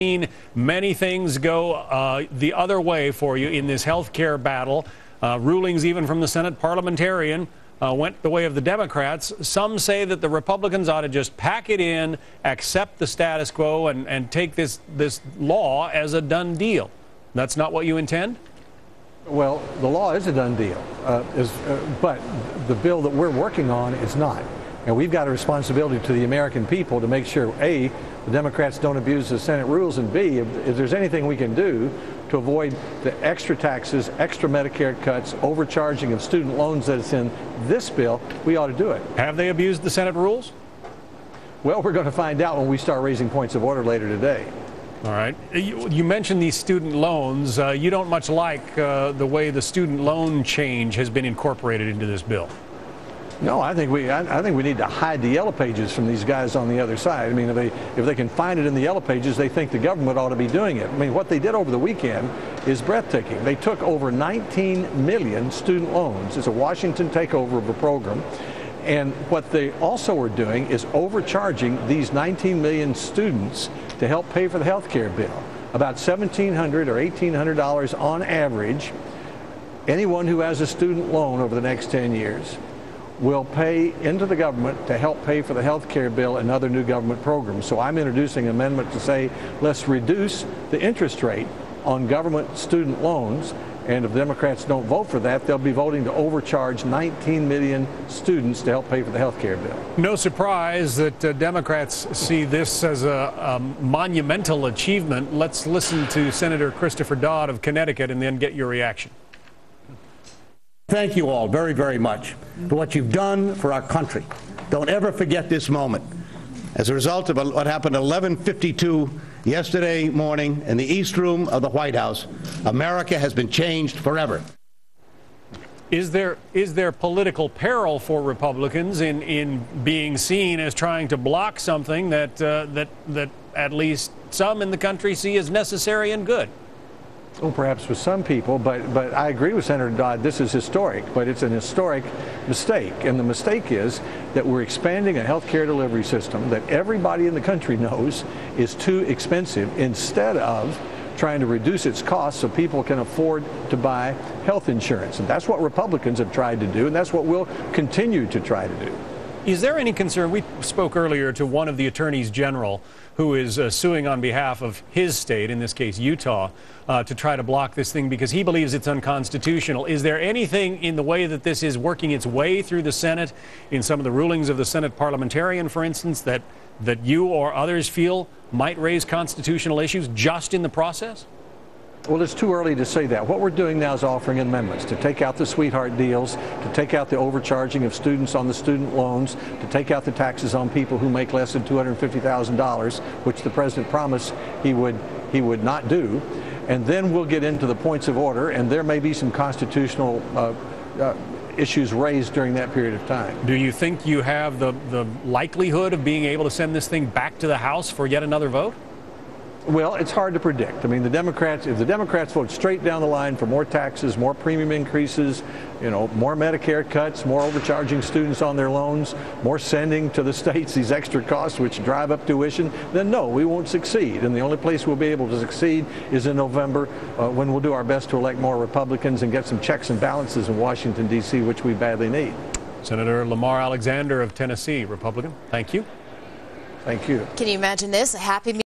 Seen many things go the other way for you in this health care battle. Rulings even from the Senate parliamentarian went the way of the Democrats. Some say that the Republicans ought to just pack it in, accept the status quo, and take this law as a done deal. That's not what you intend? Well, the law is a done deal, but the bill that we're working on is not. And we've got a responsibility to the American people to make sure, A, the Democrats don't abuse the Senate rules, and B, if there's anything we can do to avoid the extra taxes, extra Medicare cuts, overcharging of student loans that's in this bill, we ought to do it. Have they abused the Senate rules? Well, we're going to find out when we start raising points of order later today. All right. You mentioned these student loans. You don't much like the way the student loan change has been incorporated into this bill. No, I think we need to hide the yellow pages from these guys on the other side. I mean, if they can find it in the yellow pages, they think the government ought to be doing it. I mean, what they did over the weekend is breathtaking. They took over 19 million student loans. It's a Washington takeover of a program. And what they also are doing is overcharging these 19 million students to help pay for the health care bill. About $1,700 or $1,800 on average. Anyone who has a student loan over the next 10 years will pay into the government to help pay for the health care bill and other new government programs. So I'm introducing an amendment to say, let's reduce the interest rate on government student loans. And if Democrats don't vote for that, they'll be voting to overcharge 19 million students to help pay for the health care bill. No surprise that Democrats see this as a monumental achievement. Let's listen to Senator Christopher Dodd of Connecticut and then get your reaction. Thank you all very, very much for what you've done for our country. Don't ever forget this moment. As a result of what happened at 11:52 yesterday morning in the East Room of the White House, America has been changed forever. Is there political peril for Republicans in being seen as trying to block something that at least some in the country see as necessary and good? Well, perhaps with some people, but I agree with Senator Dodd. This is historic, but it's an historic mistake. And the mistake is that we're expanding a health care delivery system that everybody in the country knows is too expensive, instead of trying to reduce its costs so people can afford to buy health insurance. And that's what Republicans have tried to do, and that's what we'll continue to try to do. Is there any concern? We spoke earlier to one of the attorneys general who is suing on behalf of his state, in this case Utah, to try to block this thing because he believes it's unconstitutional. Is there anything in the way that this is working its way through the Senate, in some of the rulings of the Senate parliamentarian, for instance, that you or others feel might raise constitutional issues just in the process? Well, it's too early to say that. What we're doing now is offering amendments to take out the sweetheart deals, to take out the overcharging of students on the student loans, to take out the taxes on people who make less than $250,000, which the president promised he would not do. And then we'll get into the points of order, and there may be some constitutional issues raised during that period of time. Do you think you have the likelihood of being able to send this thing back to the House for yet another vote? Well, it's hard to predict. I mean, if the Democrats vote straight down the line for more taxes, more premium increases, more Medicare cuts, more overcharging students on their loans, more sending to the states these extra costs which drive up tuition, then no, we won't succeed. And the only place we'll be able to succeed is in November, when we'll do our best to elect more Republicans and get some checks and balances in Washington, D.C., which we badly need. Senator Lamar Alexander of Tennessee, Republican. Thank you. Thank you. Can you imagine this? A happy